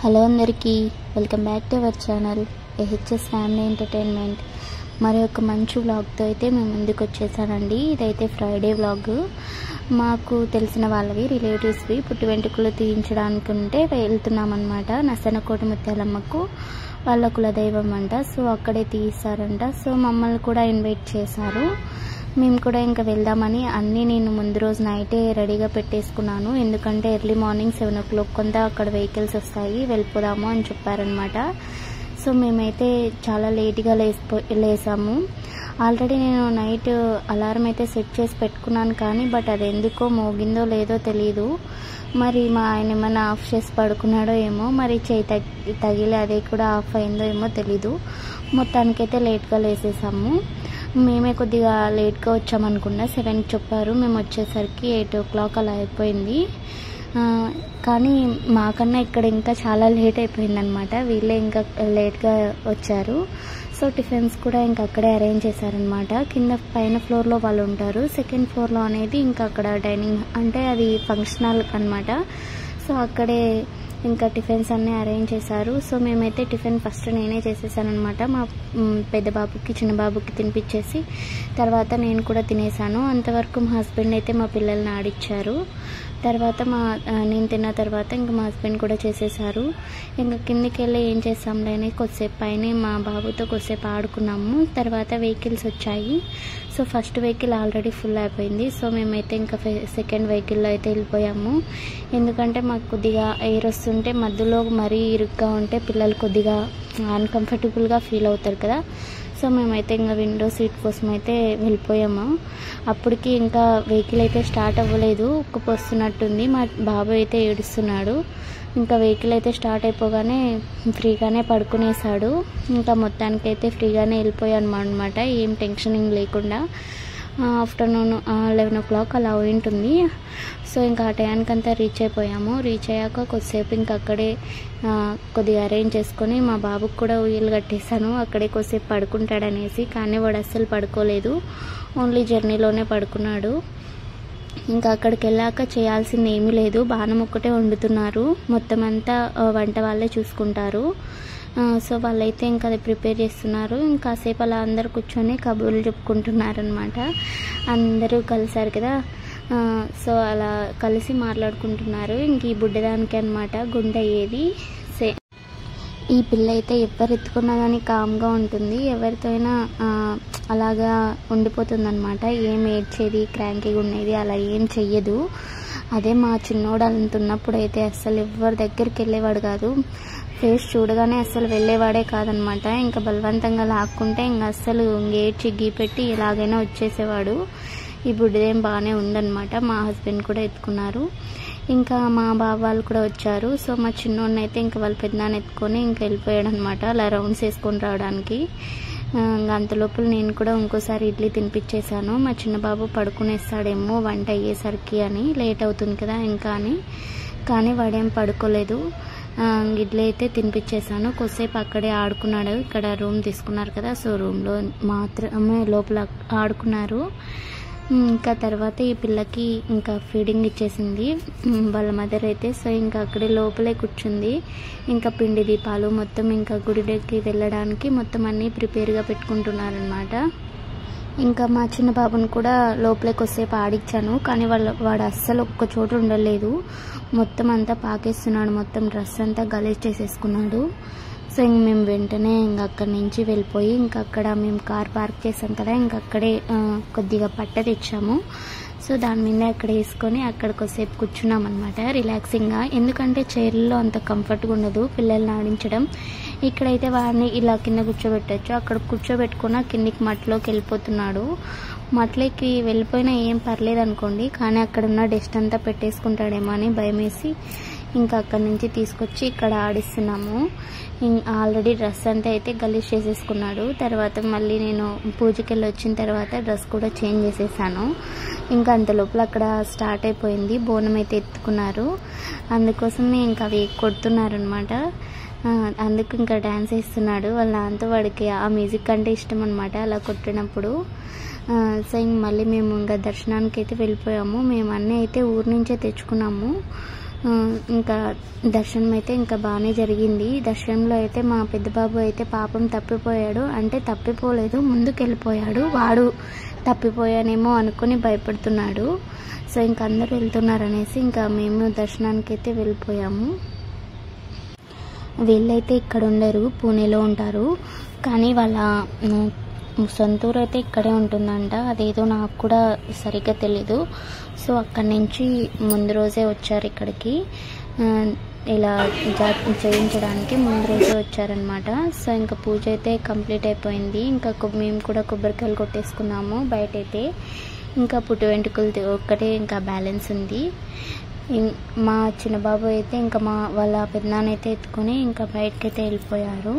Hello అందరికీ, welcome back to our channel AHS family entertainment. మరి ఒక మంచి వ్లాగ్తో అయితే మేము ముందుకు వచ్చేసానండి. ఇదైతే ఫ్రైడే వ్లాగ్. మాకు తెలిసిన వాళ్ళవి రిలేటివ్స్వి పుట్టి వెంట్రుకలు తీయించడానికి ఉంటే వెళ్తున్నామన్నమాట. నసనకోట ముత్యాలమ్మకు వాళ్ళ కులదైవం అంట. సో అక్కడే తీయిస్తారంట. సో మమ్మల్ని కూడా ఇన్వైట్ చేశారు. మేము కూడా ఇంకా వెళ్దామని అన్నీ నేను ముందు రోజు నైటే రెడీగా పెట్టేసుకున్నాను. ఎందుకంటే ఎర్లీ మార్నింగ్ 7 o'clock కొంత అక్కడ వెహికల్స్ వస్తాయి, వెళ్ళిపోదాము అని చెప్పారనమాట. సో మేమైతే చాలా లేట్గా లేసాము. ఆల్రెడీ నేను నైట్ అలారం అయితే సెట్ చేసి పెట్టుకున్నాను, కానీ బట్ అది ఎందుకో మోగిందో లేదో తెలీదు. మరి మా ఆయన ఏమైనా ఆఫ్ చేసి పడుకున్నాడో ఏమో, మరి చేయి తగిలి అదే కూడా ఆఫ్ అయిందో ఏమో తెలీదు. మొత్తానికైతే లేట్గా లేసేసాము. మేమే కొద్దిగా లేట్గా వచ్చామనుకున్నా. 7 చెప్పారు, మేము వచ్చేసరికి 8 o'clock అలా అయిపోయింది. కానీ మాకన్నా ఇక్కడ ఇంకా చాలా లేట్ అయిపోయిందనమాట. వీళ్ళే ఇంకా లేట్గా వచ్చారు. సో టిఫిన్స్ కూడా ఇంకా అక్కడే అరేంజ్ చేశారనమాట. పైన ఫ్లోర్లో వాళ్ళు ఉంటారు, సెకండ్ ఫ్లోర్లో అనేది ఇంకా అక్కడ డైనింగ్ అంటే అది ఫంక్షన్ హాల్ అనమాట. సో అక్కడే ఇంకా టిఫిన్స్ అన్నీ అరేంజ్ చేశారు. సో మేమైతే టిఫిన్ ఫస్ట్ నేనే చేసేసాను అనమాట. మా పెద్ద బాబుకి చిన్న బాబుకి తినిపించేసి తర్వాత నేను కూడా తినేసాను. అంతవరకు మా హస్బెండ్ అయితే మా పిల్లల్ని ఆడిచ్చారు. తర్వాత నేను తిన్న తర్వాత ఇంకా మా హస్బెండ్ కూడా చేసేసారు. ఇంకా కిందికి వెళ్ళి ఏం చేస్తాంలే అని కొద్దిసేపు పైన మా బాబుతో కొద్దిసేపు ఆడుకున్నాము. తర్వాత వెహికల్స్ వచ్చాయి. So first vehicle already full అయిపోయింది. సో మేమైతే ఇంకా సెకండ్ వెహికల్లో అయితే వెళ్ళిపోయాము. ఎందుకంటే మాకు కొద్దిగా ఎయిర్ వస్తుంటే మధ్యలో మరీ ఇరుగ్గా ఉంటే పిల్లలు కొద్దిగా అన్కంఫర్టబుల్గా ఫీల్ అవుతారు కదా. సో మేమైతే ఇంకా విండో సీట్ కోసం అయితే వెళ్ళిపోయాము. అప్పటికి ఇంకా వెహికల్ అయితే స్టార్ట్ అవ్వలేదు, ఉక్కుపోస్తున్నట్టుంది. మా బాబు అయితే ఏడుస్తున్నాడు. ఇంకా వెహికల్ అయితే స్టార్ట్ అయిపోగానే ఫ్రీగానే పడుకునేసాడు. ఇంకా మొత్తానికైతే ఫ్రీగానే వెళ్ళిపోయాను అనమాట, ఏం టెన్షనింగ్ లేకుండా. ఆఫ్టర్నూన్ 11 o'clock అలా ఉంటుంది. సో ఇంకా ఆ టైంకంతా రీచ్ అయిపోయాము. రీచ్ అయ్యాక కొద్దిసేపు ఇంకా అక్కడే కొద్దిగా అరేంజ్ చేసుకొని మా బాబుకి కూడా ఉయ్యలు కట్టేశాను. అక్కడే కొద్దిసేపు పడుకుంటాడనేసి, కానీ వాడు అస్సలు పడుకోలేదు, ఓన్లీ జర్నీలోనే పడుకున్నాడు. ఇంకా అక్కడికి వెళ్ళాక చేయాల్సింది ఏమీ లేదు, బాణం ఒక్కటే వండుతున్నారు. మొత్తం అంతా వంట వాళ్ళే చూసుకుంటారు. సో వాళ్ళైతే ఇంకా అది ప్రిపేర్ చేస్తున్నారు. ఇంకాసేపు అలా అందరు కూర్చొని కబుర్లు చెప్పుకుంటున్నారనమాట. అందరూ కలిసారు కదా, సో అలా కలిసి మాట్లాడుకుంటున్నారు. ఇంక ఈ బుడ్డదానికి అనమాట గుండె అయ్యేది. ఈ పిల్ల అయితే ఎవరు ఎత్తుకున్నా కానీ కామ్గా ఉంటుంది, ఎవరితో అయినా అలాగా ఉండిపోతుంది అనమాట. ఏం ఏడ్చేది క్రాంకీగా ఉండేది అలా ఏం చెయ్యదు. అదే మా చిన్నోడు అంటున్నప్పుడు అయితే అస్సలు ఎవరి దగ్గరికి వెళ్ళేవాడు కాదు. ఫేస్ చూడగానే అస్సలు వెళ్ళేవాడే కాదనమాట. ఇంకా బలవంతంగా లాక్కుంటే ఇంకా అస్సలు ఏడ్చి గీపెట్టి ఎలాగైనా వచ్చేసేవాడు. ఈ బుడ్డిదేం బాగానే ఉందన్నమాట. మా హస్బెండ్ కూడా ఎత్తుకున్నారు. ఇంకా మా బాబు వాళ్ళు కూడా వచ్చారు. సో మా చిన్నోడిని అయితే ఇంకా వాళ్ళ పెద్దనాన్న ఎత్తుకొని ఇంకా వెళ్ళిపోయాడు అనమాట, అలా రౌండ్స్ వేసుకొని రావడానికి. అంతలోపల నేను కూడా ఇంకోసారి ఇడ్లీ తినిపించేశాను. మా చిన్న బాబు పడుకునేస్తాడేమో వంట అయ్యేసరికి అని, లేట్ అవుతుంది కదా ఇంకా అని, కానీ వాడేం పడుకోలేదు. ఇడ్లీ అయితే తినిపించేశాను. కొద్దిసేపు అక్కడే ఆడుకున్నాడు. ఇక్కడ రూమ్ తీసుకున్నారు కదా, సో రూమ్లో మాత్రమే లోపల ఆడుకున్నారు. ఇంకా తర్వాత ఈ పిల్లకి ఇంకా ఫీడింగ్ ఇచ్చేసింది వాళ్ళ మదర్ అయితే. సో ఇంకా అక్కడే లోపలే కూర్చుంది. ఇంకా పిండి దీపాలు మొత్తం ఇంకా గుడికి వెళ్ళడానికి మొత్తం అన్నీ ప్రిపేర్గా పెట్టుకుంటున్నారనమాట. ఇంకా మా చిన్న బాబుని కూడా లోపలే కొద్దిసేపు ఆడిచ్చాను, కానీ వాడు అస్సలు ఒక్క చోట ఉండలేదు. మొత్తం అంతా పాకేస్తున్నాడు, మొత్తం డ్రెస్ అంతా గలీజ్ చేసేసుకున్నాడు. సో ఇంక మేము వెంటనే ఇంక అక్కడి నుంచి వెళ్ళిపోయి ఇంకా అక్కడ మేము కార్ పార్క్ చేసాం కదా, ఇంక అక్కడే కొద్దిగా పట్ట తెచ్చాము. సో దాని మీద అక్కడ వేసుకొని అక్కడ కొద్దిసేపు కూర్చున్నాం అనమాట రిలాక్సింగ్గా. ఎందుకంటే చైర్లలో అంత కంఫర్ట్గా ఉండదు పిల్లల్ని ఆడించడం. ఇక్కడైతే వాడిని ఇలా కింద కూర్చోబెట్టచ్చు, అక్కడ కూర్చోబెట్టుకున్న కిందికి మట్టిలోకి వెళ్ళిపోతున్నాడు. మట్టిలోకి వెళ్ళిపోయినా ఏం పర్లేదు అనుకోండి, కానీ అక్కడ ఉన్న డస్ట్ అంతా పెట్టేసుకుంటాడేమో అని భయం వేసి ఇంకా అక్కడి నుంచి తీసుకొచ్చి ఇక్కడ ఆడిస్తున్నాము. ఆల్రెడీ డ్రెస్ అంతా అయితే గలీజ్ చేసేసుకున్నాడు. తర్వాత మళ్ళీ నేను పూజకి వెళ్ళి వచ్చిన తర్వాత డ్రెస్ కూడా చేంజ్ చేసేసాను. ఇంకా అంత లోపల అక్కడ స్టార్ట్ అయిపోయింది, బోనం అయితే ఎత్తుకున్నారు. అందుకోసమే ఇంకా అవి కొడుతున్నారనమాట. అందుకు ఇంకా డ్యాన్స్ వేస్తున్నాడు. వాళ్ళ దాంతో వాడికి ఆ మ్యూజిక్ అంటే ఇష్టం అనమాట, అలా కొట్టినప్పుడు. సో ఇంక మళ్ళీ మేము ఇంకా దర్శనానికి అయితే వెళ్ళిపోయాము. మేము అన్నీ అయితే ఊరి నుంచే తెచ్చుకున్నాము. ఇంకా దర్శనం అయితే ఇంకా బాగానే జరిగింది. దర్శనంలో అయితే మా పెద్ద బాబు అయితే పాపం తప్పిపోయాడు. అంటే తప్పిపోలేదు, ముందుకు వెళ్ళిపోయాడు. వాడు తప్పిపోయానేమో అనుకుని భయపడుతున్నాడు. సో ఇంకా అందరూ వెళ్తున్నారనేసి ఇంకా మేము దర్శనానికి అయితే వెళ్ళిపోయాము. వీళ్ళైతే ఇక్కడ ఉండరు, పూణేలో ఉంటారు. కానీ వాళ్ళ సొంతూరు అయితే ఇక్కడే ఉంటుందంట. అదేదో నాకు కూడా సరిగ్గా తెలీదు. సో అక్కడి నుంచి ముందు రోజే వచ్చారు ఇక్కడికి, ఇలా చేయించడానికి ముందు రోజే వచ్చారనమాట. సో ఇంకా పూజ అయితే కంప్లీట్ అయిపోయింది. ఇంకా మేము కూడా కొబ్బరికాయలు కొట్టేసుకున్నాము బయట అయితే. ఇంకా పుట్టు వెంట్రుకలు ఒక్కటే ఇంకా బ్యాలెన్స్ ఉంది. మా చిన్నబాబు అయితే ఇంకా వాళ్ళ పెద్దనాన్న అయితే ఎత్తుకొని ఇంకా బయటకైతే వెళ్ళిపోయారు.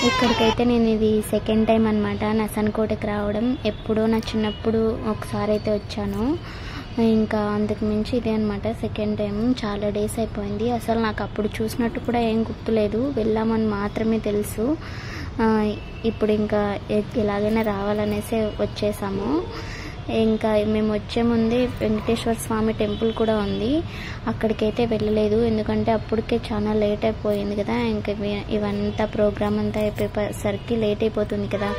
ఇక్కడికైతే నేను ఇది సెకండ్ టైం అనమాట నసన్కోటకి రావడం. ఎప్పుడో నా చిన్నప్పుడు ఒకసారి అయితే వచ్చాను, ఇంకా అంతకు మించి ఇదే అనమాట సెకండ్ టైం. చాలా డేస్ అయిపోయింది. అసలు నాకు అప్పుడు చూసినట్టు కూడా ఏం గుర్తులేదు, వెళ్ళామని మాత్రమే తెలుసు. ఇప్పుడు ఇంకా ఎలాగైనా రావాలనేసి వచ్చేసాము. ఇంకా మేము వచ్చే ముందే వెంకటేశ్వర స్వామి టెంపుల్ కూడా ఉంది, అక్కడికైతే వెళ్ళలేదు. ఎందుకంటే అప్పటికే చాలా లేట్ అయిపోయింది కదా. ఇంకా ఇవంతా ప్రోగ్రామ్ అంతా అయిపోయేసరికి లేట్ అయిపోతుంది కదా.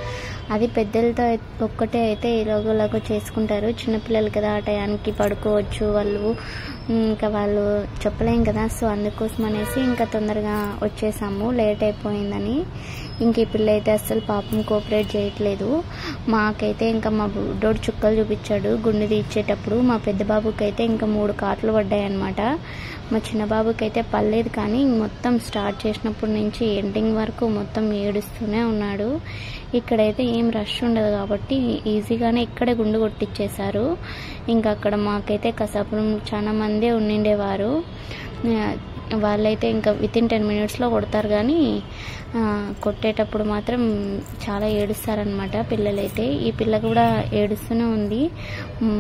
అది పెద్దలతో ఒక్కటే అయితే ఇలాగో చేసుకుంటారు. చిన్నపిల్లలు కదా, ఆ టయానికి పడుకోవచ్చు వాళ్ళు, ఇంకా వాళ్ళు చెప్పలేం కదా. సో అందుకోసం అనేసి ఇంకా తొందరగా వచ్చేసాము, లేట్ అయిపోయిందని. ఇంక ఈ పిల్ల అయితే అస్సలు పాపం కోఆపరేట్ చేయట్లేదు. మాకైతే ఇంకా మా బుడ్డోడు చుక్కలు చూపించాడు గుండె తీర్చేటప్పుడు. మా పెద్ద బాబుకి అయితే ఇంకా 3 కాట్లు పడ్డాయి అనమాట. మా చిన్న బాబుకి అయితే పర్లేదు, కానీ మొత్తం స్టార్ట్ చేసినప్పటి నుంచి ఎండింగ్ వరకు మొత్తం ఏడుస్తూనే ఉన్నాడు. ఇక్కడైతే ఏం రష్ ఉండదు కాబట్టి ఈజీగానే ఇక్కడే గుండు కొట్టించేశారు. ఇంకా అక్కడ మాకైతే కసాపురం చాలా మందే ఉండిండేవారు. వాళ్ళైతే ఇంకా వితిన్ 10 minutesలో కొడతారు, కానీ కొట్టేటప్పుడు మాత్రం చాలా ఏడుస్తారనమాట పిల్లలైతే. ఈ పిల్ల కూడా ఏడుస్తూనే ఉంది.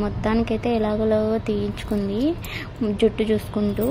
మొత్తానికైతే ఎలాగోలాగో తీయించుకుంది జుట్టు చూసుకుంటూ.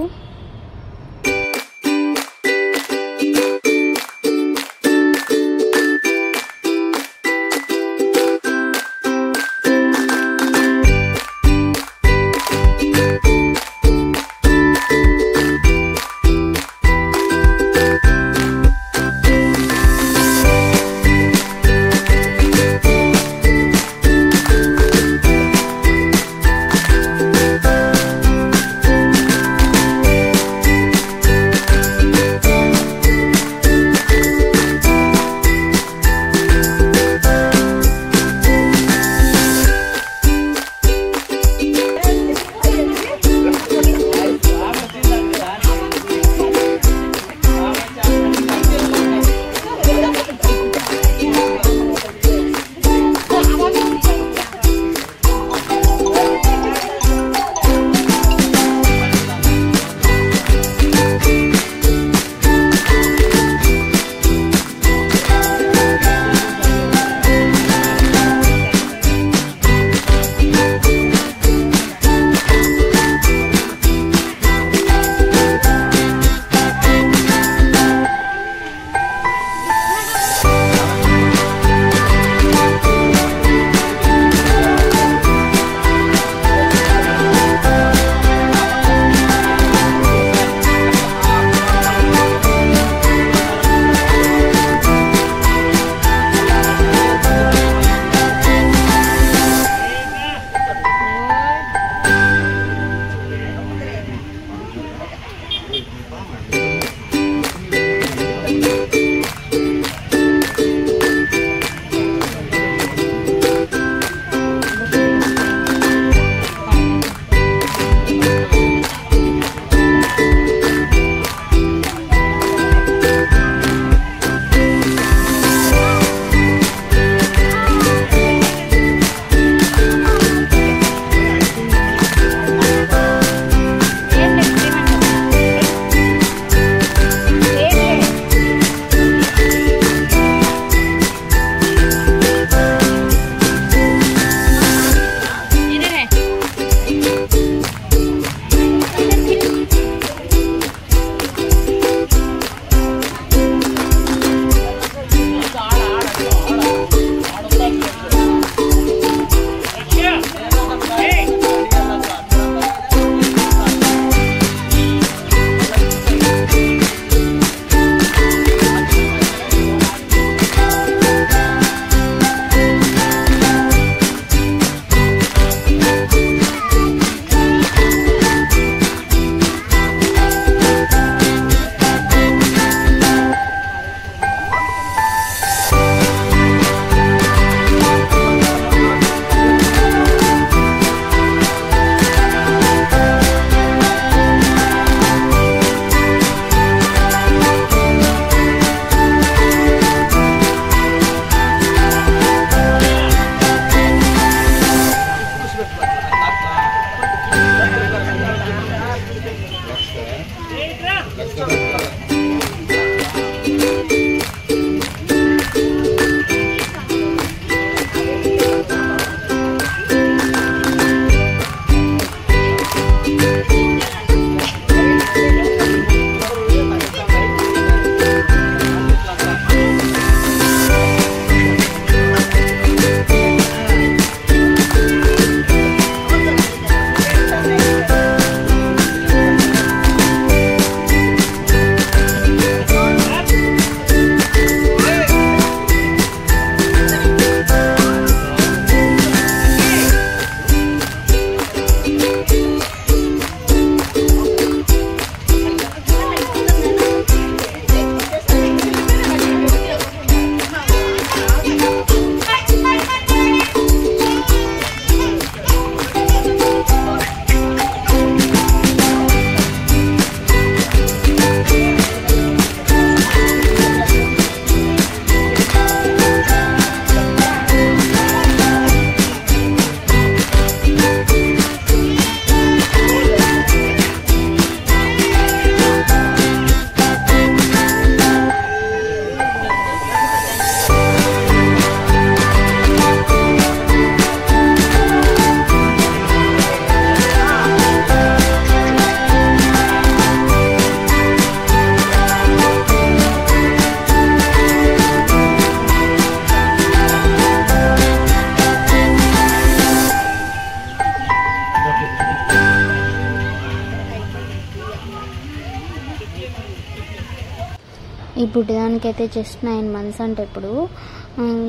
ఈ బుడ్డదానికైతే జస్ట్ 9 months అంటే ఇప్పుడు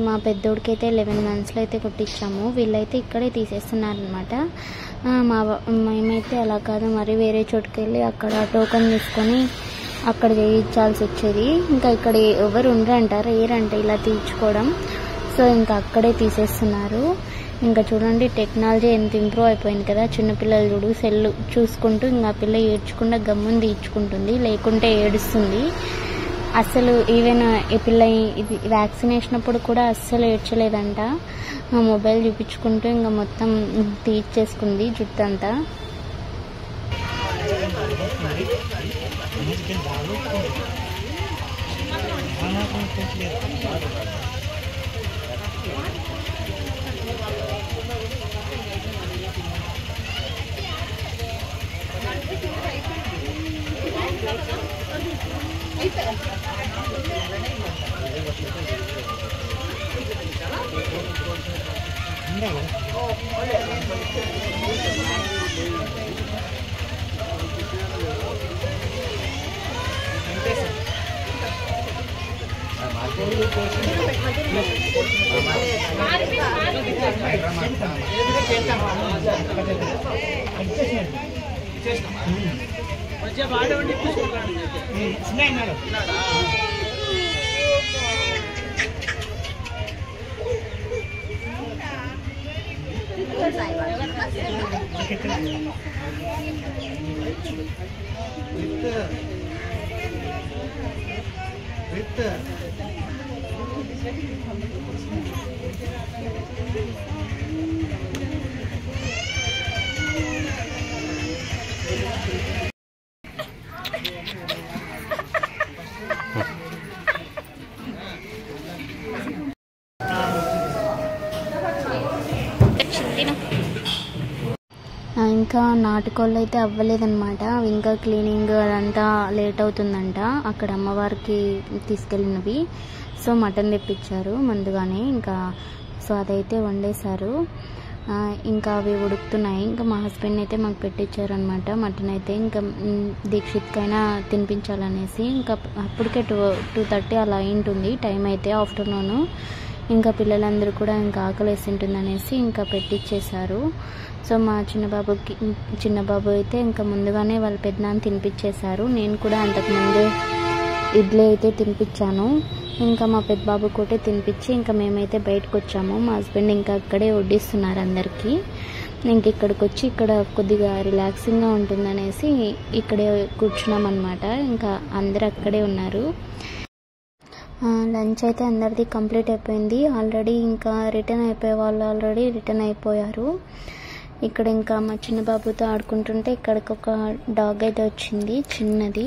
మా పెద్దోడికైతే 11 monthsలో అయితే కుట్టించాము. వీళ్ళైతే ఇక్కడే తీసేస్తున్నారనమాట. మేమైతే అలా కాదు, మరి వేరే చోటుకి వెళ్ళి అక్కడ టోకన్ తీసుకొని అక్కడ చేయించాల్సి వచ్చేది. ఇంకా ఇక్కడ ఎవరు ఉండరంట, రేరంట ఇలా తీర్చుకోవడం. సో ఇంకా అక్కడే తీసేస్తున్నారు. ఇంకా చూడండి టెక్నాలజీ ఎంత ఇంప్రూవ్ అయిపోయింది కదా. చిన్నపిల్లలు చూడు సెల్ చూసుకుంటూ ఇంకా పిల్ల ఏడ్చకుండా గమ్ముని తీర్చుకుంటుంది, లేకుంటే ఏడుస్తుంది. అసలు ఈవెన్ ఈ పిల్ల ఇది వ్యాక్సినేషన్ అప్పుడు కూడా అస్సలు ఏడ్చలేదంట. మొబైల్ చూపించుకుంటూ ఇంకా మొత్తం తీర్చేసుకుంది జుట్టంతా. ఇంకా నాటుకోళ్ళు అయితే అవ్వలేదన్నమాట. ఇంకా క్లీనింగ్ అదంతా లేట్ అవుతుందంట. అక్కడ అమ్మవారికి తీసుకెళ్ళినవి. సో మటన్ తెప్పించారు ముందుగానే. ఇంకా సో అదైతే వండేశారు. ఇంకా అవి ఉడుకుతున్నాయి. ఇంకా మా హస్బెండ్ అయితే మాకు పెట్టించారు అనమాట మటన్ అయితే. ఇంకా దీక్షిత్కైనా తినిపించాలనేసి ఇంకా అప్పటికే 2:30 అలా అయింటుంది టైం అయితే ఆఫ్టర్నూన్. ఇంకా పిల్లలందరూ కూడా ఇంకా ఆకలి వేసింటుందనేసి ఇంకా పెట్టించేశారు. సో మా చిన్నబాబు అయితే ఇంకా ముందుగానే వాళ్ళ పెద్దనాన్న తినిపించేశారు. నేను కూడా అంతకుముందే ఇడ్లీ అయితే తినిపించాను. ఇంకా మా పెద్ద బాబు కూడా తినిపించి ఇంకా మేమైతే బయటకు వచ్చాము. మా హస్బెండ్ ఇంకా అక్కడే వడ్డిస్తున్నారు అందరికీ. ఇంక ఇక్కడికి వచ్చి ఇక్కడ కొద్దిగా రిలాక్సింగ్గా ఉంటుందనేసి ఇక్కడే కూర్చున్నాం అనమాట. ఇంకా అందరు అక్కడే ఉన్నారు. లంచ్ అయితే అందరిది కంప్లీట్ అయిపోయింది ఆల్రెడీ. ఇంకా రిటర్న్ అయిపోయే వాళ్ళు ఆల్రెడీ రిటర్న్ అయిపోయారు. ఇక్కడ ఇంకా మా చిన్న బాబుతో ఆడుకుంటుంటే ఇక్కడికి ఒక డాగ్ అయితే వచ్చింది చిన్నది.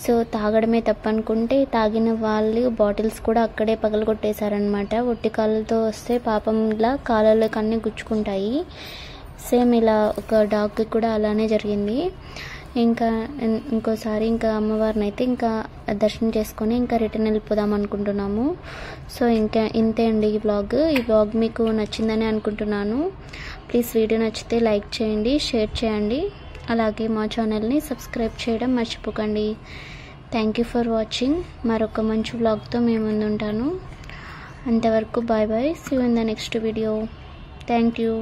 సో తాగడమే తప్పనుకుంటే తాగిన వాళ్ళు బాటిల్స్ కూడా అక్కడే పగలగొట్టేశారనమాట. ఒట్టి కాళ్ళతో వస్తే పాపం ఇలా కాళ్ళకి అన్నీ గుచ్చుకుంటాయి. సేమ్ ఇలా ఒక డాగ్కి కూడా అలానే జరిగింది. ఇంకా ఇంకోసారి ఇంకా అమ్మవారిని అయితే ఇంకా దర్శనం చేసుకొని ఇంకా రిటర్న్ వెళ్ళిపోదాం అనుకుంటున్నాము. సో ఇంకా ఇంతే అండి ఈ బ్లాగ్ మీకు నచ్చిందని అనుకుంటున్నాను. ప్లీజ్ వీడియో నచ్చితే లైక్ చేయండి, షేర్ చేయండి, అలాగే మా ఛానల్ని సబ్స్క్రైబ్ చేయడం మర్చిపోకండి. Thank you for watching. మరొక మంచి బ్లాగ్తో మేము ముందుంటాను. అంతవరకు bye bye. See you in the next video. Thank you.